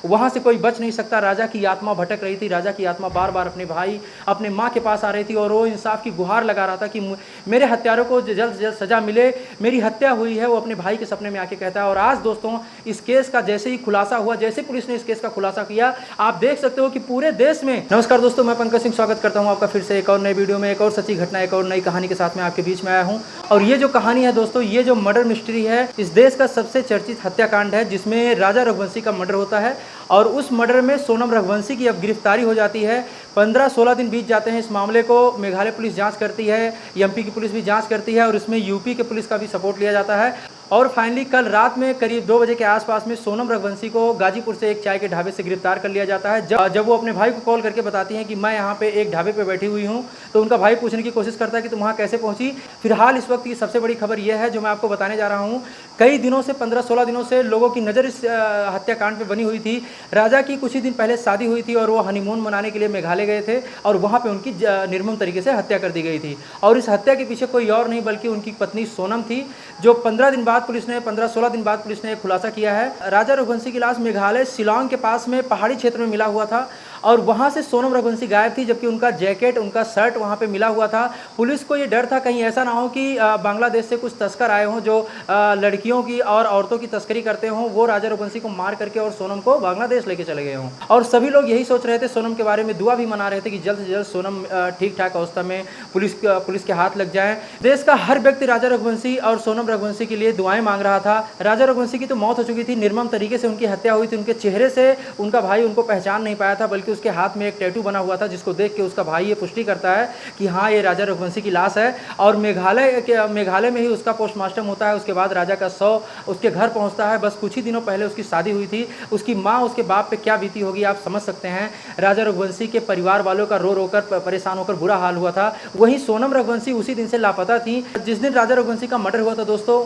वहाँ से कोई बच नहीं सकता। राजा की आत्मा भटक रही थी, राजा की आत्मा बार बार अपने भाई, अपने माँ के पास आ रही थी और वो इंसाफ की गुहार लगा रहा था कि मेरे हत्यारों को जल्द से जल्द सजा मिले, मेरी हत्या हुई है। वो अपने भाई के सपने में आके कहता है। और आज दोस्तों इस केस का जैसे ही खुलासा हुआ, जैसे पुलिस ने इस केस का खुलासा किया, आप देख सकते हो कि पूरे देश में। नमस्कार दोस्तों, मैं पंकज सिंह स्वागत करता हूं आपका फिर से एक और नई वीडियो में, एक और सच्ची घटना, एक और नई कहानी के साथ में आपके बीच में आया हूं। और ये जो कहानी है दोस्तों, ये जो मर्डर मिस्ट्री है, इस देश का सबसे चर्चित हत्याकांड है, जिसमें राजा रघुवंशी का मर्डर होता है। और उस मर्डर में सोनम रघुवंशी की अब गिरफ्तारी हो जाती है। 15-16 दिन बीत जाते हैं। इस मामले को मेघालय पुलिस जांच करती है, एमपी की पुलिस भी जांच करती है और इसमें यूपी के पुलिस का भी सपोर्ट लिया जाता है। और फाइनली कल रात में करीब 2 बजे के आसपास में सोनम रघुवंशी को गाजीपुर से एक चाय के ढाबे से गिरफ्तार कर लिया जाता है। जब वो अपने भाई को कॉल करके बताती हैं कि मैं यहाँ पे एक ढाबे पे बैठी हुई हूँ, तो उनका भाई पूछने की कोशिश करता है कि तुम वहाँ कैसे पहुँची। फिलहाल इस वक्त की सबसे बड़ी खबर यह है जो मैं आपको बताने जा रहा हूँ। कई दिनों से, 15-16 दिनों से लोगों की नज़र इस हत्याकांड पर बनी हुई थी। राजा की कुछ ही दिन पहले शादी हुई थी और वो हनीमून मनाने के लिए मेघालय गए थे और वहाँ पर उनकी निर्मम तरीके से हत्या कर दी गई थी। और इस हत्या के पीछे कोई और नहीं बल्कि उनकी पत्नी सोनम थी, जो 15 दिन बाद पुलिस ने 15-16 दिन बाद पुलिस ने खुलासा किया है। राजा रघुवंशी की लाश मेघालय शिलांग के पास में पहाड़ी क्षेत्र में मिला हुआ था और वहाँ से सोनम रघुवंशी गायब थी, जबकि उनका जैकेट, उनका शर्ट वहाँ पे मिला हुआ था। पुलिस को ये डर था कहीं ऐसा ना हो कि बांग्लादेश से कुछ तस्कर आए हों जो लड़कियों की और औरतों की तस्करी करते हों, वो राजा रघुवंशी को मार करके और सोनम को बांग्लादेश लेके चले गए हों। और सभी लोग यही सोच रहे थे, सोनम के बारे में दुआ भी मना रहे थे कि जल्द से जल्द सोनम ठीक ठाक अवस्था में पुलिस के हाथ लग जाए। देश का हर व्यक्ति राजा रघुवंशी और सोनम रघुवंशी के लिए दुआएं मांग रहा था। राजा रघुवंशी की तो मौत हो चुकी थी, निर्मम तरीके से उनकी हत्या हुई थी। उनके चेहरे से उनका भाई उनको पहचान नहीं पाया था, बल्कि उसके हाथ में एक टैटू बना हुआ था, जिसको देख के उसका भाई ये पुष्टि करता है कि हाँ, ये राजा रघुवंशी की लाश है। और मेघालय में ही उसका पोस्टमार्टम होता है। उसके बाद राजा का शव उसके घर पहुंचता है। बस कुछ ही दिनों पहले उसकी शादी हुई थी। उसकी माँ, उसके बाप पे क्या बीती होगी आप समझ सकते हैं। राजा रघुवंशी के परिवार वालों का रो रो कर, परेशान होकर बुरा हाल हुआ था। वहीं सोनम रघुवंशी उसी दिन से लापता थी। जिस दिन राजा रघुवंशी का मर्डर हुआ था दोस्तों,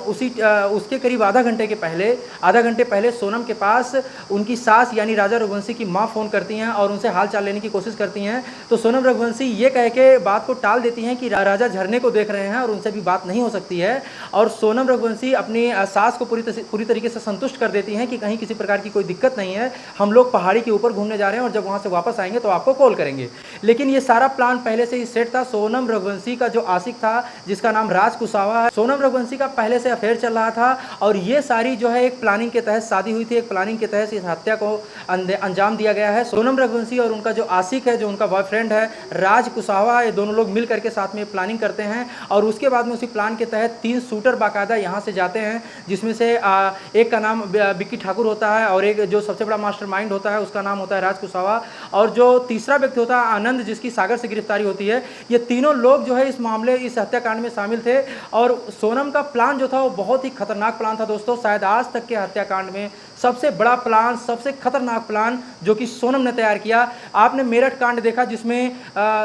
उसके करीब आधा घंटे पहले सोनम के पास उनकी सास यानी राजा रघुवंशी की माँ फ़ोन करती हैं और उनसे हाल चाल लेने की कोशिश करती हैं। तो सोनम रघुवंशी ये कह के बात को टाल देती हैं कि राजा झरने को देख रहे हैं और उनसे भी बात नहीं हो सकती है। और सोनम रघुवंशी अपनी सास को पूरी तरीके से संतुष्ट कर देती हैं कि कहीं किसी प्रकार की कोई दिक्कत नहीं है, हम लोग पहाड़ी के ऊपर घूमने जा रहे हैं और जब वहाँ से वापस आएंगे तो आपको कॉल करेंगे। लेकिन ये सारा प्लान पहले से ही सेट था। सोनम रघुवंशी का जो आशिक था, जिसका नाम राज कुशवाहा है, सोनम रघुवंशी का पहले से अफेयर चल रहा था और ये सारी जो है एक प्लानिंग के तहत शादी हुई थी। एक प्लानिंग के तहत इस हत्या को अंजाम दिया गया है। सोनम रघुवंशी और उनका जो आशिक है, जो उनका बॉयफ्रेंड है राज कुशवाहा, ये दोनों लोग मिल करके साथ में प्लानिंग करते हैं। और उसके बाद में उसी प्लान के तहत 3 शूटर बाकायदा यहाँ से जाते हैं, जिसमें से एक का नाम बिक्की ठाकुर होता है और एक जो सबसे बड़ा मास्टरमाइंड होता है उसका नाम होता है राज कुशवाहा, और जो तीसरा व्यक्ति होता है आनंद, जिसकी सागर से गिरफ्तारी होती है। ये तीनों लोग जो है इस हत्याकांड में शामिल थे। और सोनम का प्लान जो था वो बहुत ही खतरनाक प्लान था दोस्तों। शायद आज तक के हत्याकांड में सबसे बड़ा प्लान, सबसे खतरनाक प्लान जो कि सोनम ने तैयार किया। आपने मेरठ कांड देखा जिसमें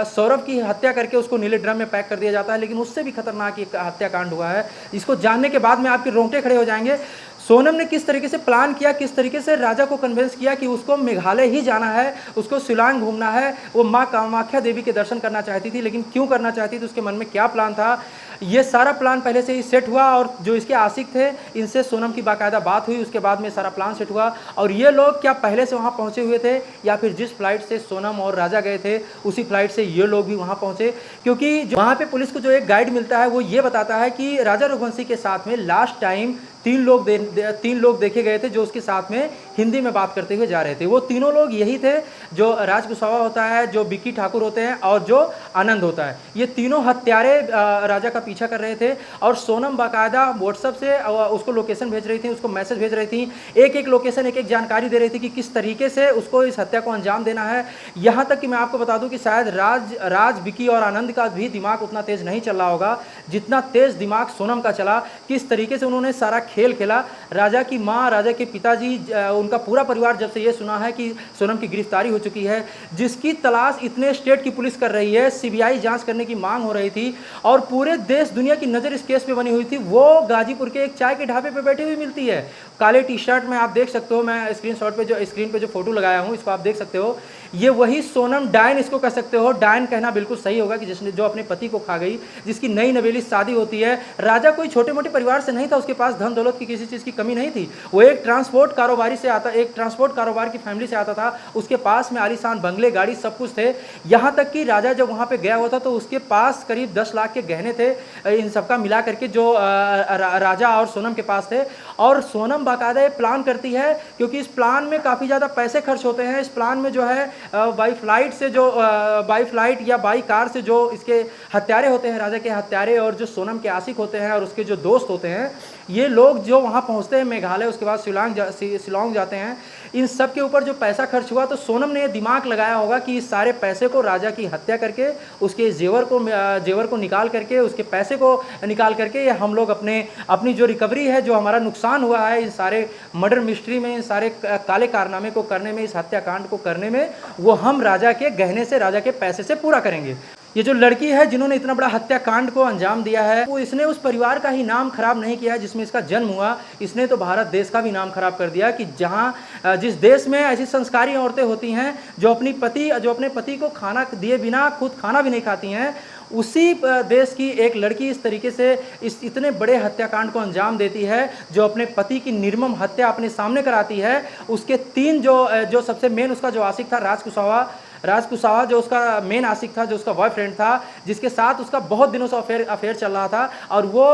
सौरभ की हत्या करके उसको नीले ड्रम में पैक कर दिया जाता है, लेकिन उससे भी खतरनाक एक हत्याकांड हुआ है। इसको जानने के बाद में आपके रोंगटे खड़े हो जाएंगे। सोनम ने किस तरीके से प्लान किया, किस तरीके से राजा को कन्विंस किया कि उसको मेघालय ही जाना है, उसको शिलांग घूमना है। वो माँ कामाख्या देवी के दर्शन करना चाहती थी, लेकिन क्यों करना चाहती थी, उसके मन में क्या प्लान था, ये सारा प्लान पहले से ही सेट हुआ। और जो इसके आशिक थे, इनसे सोनम की बाकायदा बात हुई, उसके बाद में सारा प्लान सेट हुआ। और ये लोग क्या पहले से वहाँ पहुँचे हुए थे या फिर जिस फ्लाइट से सोनम और राजा गए थे उसी फ्लाइट से ये लोग भी वहाँ पहुँचे? क्योंकि वहाँ पे पुलिस को जो एक गाइड मिलता है वो ये बताता है कि राजा रघुवंशी के साथ में लास्ट टाइम 3 लोग देखे गए थे जो उसके साथ में हिंदी में बात करते हुए जा रहे थे। वो तीनों लोग यही थे, जो राज कुशवाहा होता है, जो बिक्की ठाकुर होते हैं और जो आनंद होता है। ये तीनों हत्यारे राजा का पीछा कर रहे थे। और सोनम बाकायदा व्हाट्सएप से उसको लोकेशन भेज रही थी, उसको मैसेज भेज रही थी, एक लोकेशन, एक जानकारी दे रही थी कि किस तरीके से उसको इस हत्या को अंजाम देना है। यहाँ तक कि मैं आपको बता दूं कि शायद राज बिक्की और आनंद का भी दिमाग उतना तेज नहीं चल रहा होगा जितना तेज दिमाग सोनम का चला। किस तरीके से उन्होंने सारा खेल खेला। राजा की माँ, राजा के पिताजी, उनका पूरा परिवार जब से ये सुना है कि सोनम की गिरफ्तारी हो चुकी है, जिसकी तलाश इतने स्टेट की पुलिस कर रही है, सीबीआई जांच करने की मांग हो रही थी और पूरे देश दुनिया की नज़र इस केस पे बनी हुई थी, वो गाजीपुर के एक चाय के ढाबे पे बैठी हुई मिलती है। काले टी शर्ट में आप देख सकते हो, मैं स्क्रीन पे जो फोटो लगाया हूँ इसको आप देख सकते हो, ये वही सोनम डायन इसको कह सकते हो। डायन कहना बिल्कुल सही होगा कि जिसने जो अपने पति को खा गई, जिसकी नई नवेली शादी होती है। राजा कोई छोटे मोटे परिवार से नहीं था, उसके पास धन दौलत की किसी चीज़ की कमी नहीं थी। वो एक ट्रांसपोर्ट कारोबारी से आता, एक ट्रांसपोर्ट कारोबार की फैमिली से आता था, उसके पास में आलीशान बंगले, गाड़ी सब कुछ थे। यहाँ तक कि राजा जब वहाँ पे गया हुआ था तो उसके पास करीब 10 लाख के गहने थे, इन सबका मिला करके जो राजा और सोनम के पास थे। और सोनम बाकायदा ये प्लान करती है, क्योंकि इस प्लान में काफ़ी ज़्यादा पैसे खर्च होते हैं। इस प्लान में जो है बाई फ्लाइट या बाई कार से जो इसके हत्यारे होते हैं, राजा के हत्यारे, और जो सोनम के आशिक होते हैं और उसके जो दोस्त होते हैं, ये लोग जो वहाँ पहुँचते हैं मेघालय, उसके बाद शिलांग जाते हैं, इन सब के ऊपर जो पैसा खर्च हुआ, तो सोनम ने दिमाग लगाया होगा कि इस सारे पैसे को राजा की हत्या करके, उसके जेवर को निकाल करके, उसके पैसे को निकाल करके, हम लोग अपनी जो रिकवरी है, जो हमारा नुकसान हुआ है इस सारे मर्डर मिस्ट्री में, इन सारे काले कारनामे को करने में, इस हत्याकांड को करने में, वो हम राजा के गहने से, राजा के पैसे से पूरा करेंगे। ये जो लड़की है जिन्होंने इतना बड़ा हत्याकांड को अंजाम दिया है, वो इसने उस परिवार का ही नाम खराब नहीं किया जिसमें इसका जन्म हुआ, इसने तो भारत देश का भी नाम खराब कर दिया कि जिस देश में ऐसी संस्कारी औरतें होती हैं जो अपने पति को खाना दिए बिना खुद खाना भी नहीं खाती हैं, उसी देश की एक लड़की इस तरीके से इस इतने बड़े हत्याकांड को अंजाम देती है, जो अपने पति की निर्मम हत्या अपने सामने कराती है। उसके 3 जो सबसे मेन उसका जो आशिक था, राज कुशवाहा जो उसका मेन आशिक था, जो उसका बॉयफ्रेंड था, जिसके साथ उसका बहुत दिनों से अफेयर चल रहा था, और वो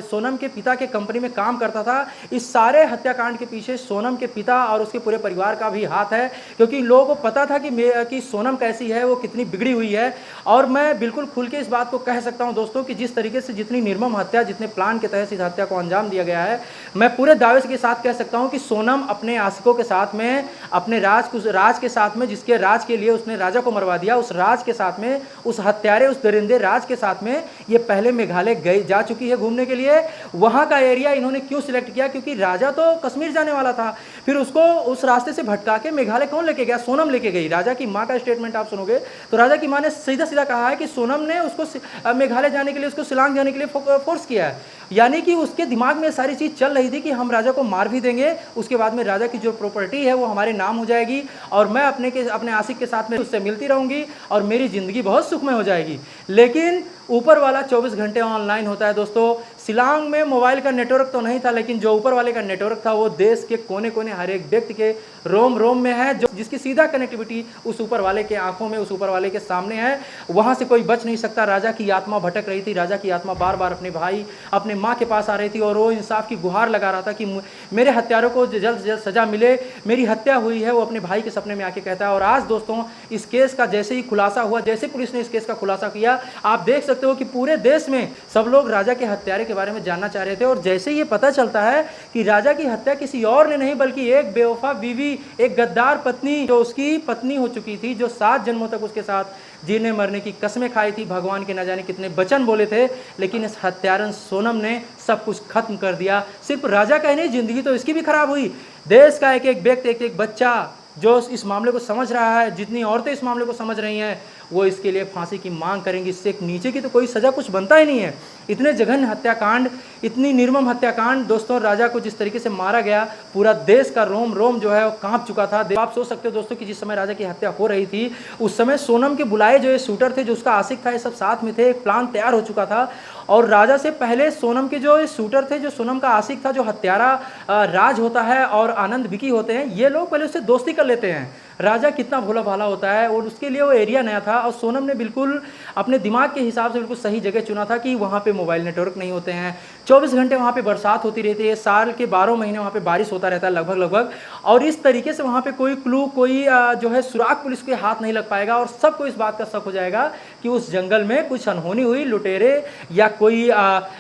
सोनम के पिता के कंपनी में काम करता था। इस सारे हत्याकांड के पीछे सोनम के पिता और उसके पूरे परिवार का भी हाथ है, क्योंकि लोगों को पता था कि सोनम कैसी है, वो कितनी बिगड़ी हुई है। और मैं बिल्कुल खुल के इस बात को कह सकता हूं दोस्तों कि जिस तरीके से, जितनी निर्मम हत्या, जितने प्लान के तहत इस हत्या को अंजाम दिया गया है, मैं पूरे दावे के साथ कह सकता हूं कि सोनम अपने आशिकों के साथ में, अपने राज के साथ में, जिसके राज के लिए उसने राजा को मरवा दिया, उस राज के साथ में, उस हत्यारे, उस दरिंदे राज के साथ में ये पहले मेघालय जा चुकी है घूमने के लिए। वहां का एरिया इन्होंने क्यों सिलेक्ट किया? क्योंकि राजा तो कश्मीर जाने वाला था, फिर उसको उस रास्ते से भटका के मेघालय कौन लेके गया? सोनम लेके गई। राजा की मां का स्टेटमेंट आप सुनोगे तो राजा की मां ने सीधा सीधा कहा है कि सोनम ने उसको मेघालय जाने के लिए, उसको शिलांग जाने के लिए फोर्स किया है। यानी कि उसके दिमाग में सारी चीज चल रही थी कि हम राजा को मार भी देंगे, उसके बाद में राजा की जो प्रॉपर्टी है वो हमारे नाम हो जाएगी, और मैं अपने आशिक के साथ में उससे मिलती रहूंगी और मेरी जिंदगी बहुत सुखमय हो जाएगी। लेकिन ऊपर वाला 24 घंटे ऑनलाइन होता है दोस्तों। शिलांग में मोबाइल का नेटवर्क तो नहीं था, लेकिन जो ऊपर वाले का नेटवर्क था वो देश के कोने कोने, हर एक व्यक्ति के रोम रोम में है, जिसकी सीधा कनेक्टिविटी उस ऊपर वाले के आंखों में, उस ऊपर वाले के सामने है। वहां से कोई बच नहीं सकता। राजा की आत्मा भटक रही थी, राजा की आत्मा बार बार अपने भाई, अपने माँ के पास आ रही थी, और वो इंसाफ की गुहार लगा रहा था कि मेरे हत्यारों को जल्द से जल्द सजा मिले, मेरी हत्या हुई है। वो अपने भाई के सपने में आके कहता है। और आज दोस्तों इस केस का जैसे ही खुलासा हुआ, जैसे पुलिस ने इस केस का खुलासा किया, आप देख सकते हो कि पूरे देश में सब लोग राजा के हत्यारे के बारे में जानना चाह रहे थे। और जैसे ये पता चलता है कि राजा की हत्या किसी और ने नहीं, बल्कि एक बेवफा बीवी, एक गद्दार पत्नी, जो उसकी पत्नी हो चुकी थी, जो 7 जन्मों तक उसके साथ जीने मरने की कस्में खाई थी, भगवान के न जाने कितने वचन बोले थे, लेकिन इस हत्यारन सोनम ने सब कुछ खत्म कर दिया। सिर्फ राजा का ही नहीं, जिंदगी तो इसकी भी खराब हुई। देश का एक एक व्यक्ति, एक एक बच्चा जो इस मामले को समझ रहा है, जितनी औरतें इस मामले को समझ रही हैं, वो इसके लिए फांसी की मांग करेंगी। इससे एक नीचे की तो कोई सजा कुछ बनता ही नहीं है। इतने जघन्य हत्याकांड, इतनी निर्मम हत्याकांड दोस्तों, राजा को जिस तरीके से मारा गया, पूरा देश का रोम रोम जो है वो कांप चुका था। आप सोच सकते हो दोस्तों कि जिस समय राजा की हत्या हो रही थी, उस समय सोनम के बुलाए जो ये शूटर थे, जो उसका आशिक था, ये सब साथ में थे, एक प्लान तैयार हो चुका था। और राजा से पहले सोनम के जो शूटर थे, जो सोनम का आशिक था, जो हत्यारा राज होता है और आनंद विकी होते हैं, ये लोग पहले उससे दोस्ती कर लेते हैं। राजा कितना भोला भाला होता है, और उसके लिए वो एरिया नया था, और सोनम ने बिल्कुल अपने दिमाग के हिसाब से बिल्कुल सही जगह चुना था कि वहाँ पे मोबाइल नेटवर्क नहीं होते हैं, 24 घंटे वहाँ पे बरसात होती रहती है, साल के 12 महीने वहाँ पे बारिश होता रहता है लगभग, और इस तरीके से वहाँ पे कोई क्लू, कोई जो है सुराग पुलिस के हाथ नहीं लग पाएगा, और सबको इस बात का शक हो जाएगा कि उस जंगल में कुछ अनहोनी हुई, लुटेरे या कोई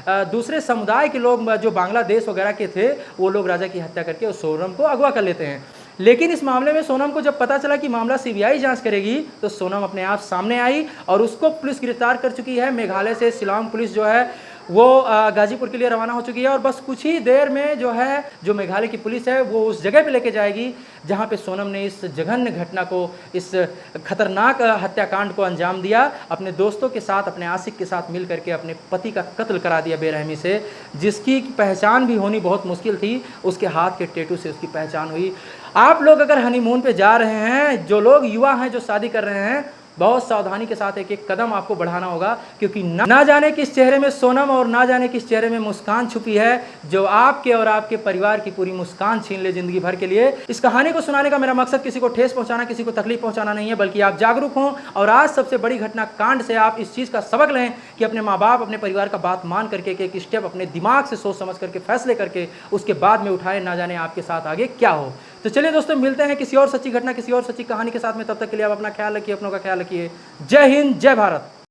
दूसरे समुदाय के लोग जो बांग्लादेश वगैरह के थे, वो लोग राजा की हत्या करके उस सोनम को अगवा कर लेते हैं। लेकिन इस मामले में सोनम को जब पता चला कि मामला सीबीआई जांच करेगी, तो सोनम अपने आप सामने आई और उसको पुलिस गिरफ्तार कर चुकी है। मेघालय से शिलांग पुलिस जो है वो गाजीपुर के लिए रवाना हो चुकी है, और बस कुछ ही देर में जो मेघालय की पुलिस है वो उस जगह पे लेके जाएगी जहाँ पे सोनम ने इस जघन्य घटना को, इस खतरनाक हत्याकांड को अंजाम दिया। अपने दोस्तों के साथ, अपने आशिक के साथ मिल करके अपने पति का कत्ल करा दिया बेरहमी से, जिसकी पहचान भी होनी बहुत मुश्किल थी। उसके हाथ के टैटू से उसकी पहचान हुई। आप लोग अगर हनीमून पे जा रहे हैं, जो लोग युवा हैं जो शादी कर रहे हैं, बहुत सावधानी के साथ एक एक कदम आपको बढ़ाना होगा, क्योंकि ना जाने किस चेहरे में सोनम और ना जाने किस चेहरे में मुस्कान छुपी है, जो आपके और आपके परिवार की पूरी मुस्कान छीन ले जिंदगी भर के लिए। इस कहानी को सुनाने का मेरा मकसद किसी को ठेस पहुंचाना, किसी को तकलीफ पहुंचाना नहीं है, बल्कि आप जागरूक हों और आज सबसे बड़ी घटना कांड से आप इस चीज़ का सबक लें कि अपने माँ बाप, अपने परिवार का बात मान करके एक स्टेप अपने दिमाग से सोच समझ करके फैसले करके उसके बाद में उठाए, ना जाने आपके साथ आगे क्या हो। तो चलिए दोस्तों, मिलते हैं किसी और सच्ची घटना, किसी और सच्ची कहानी के साथ में। तब तक के लिए आप अपना ख्याल रखिए, अपनों का ख्याल रखिए। जय हिंद, जय भारत।